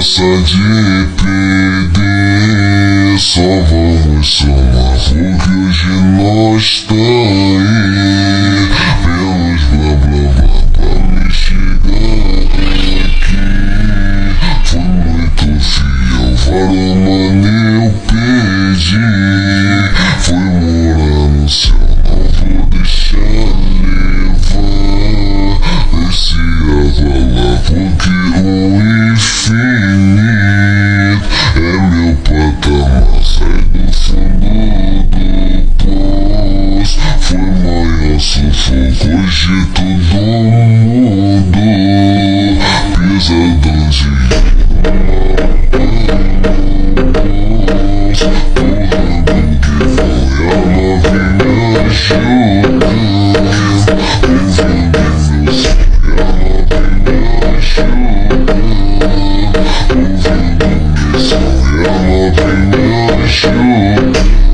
pressa de perder. Só vamos somar, porque hoje nós tá aí. Pelos blá blá blá pra me chegar aqui. Fui muito fiel, vários mano eu perdi. Fui morar no céu, não vou deixar levar. Esse avalar, porque o infinito é meu patamar. Sai do fundo do poço. Foi maior sufoco, hoje tudo mudou. Pesadão de Ouvindo meu som, ela vem me ajudar.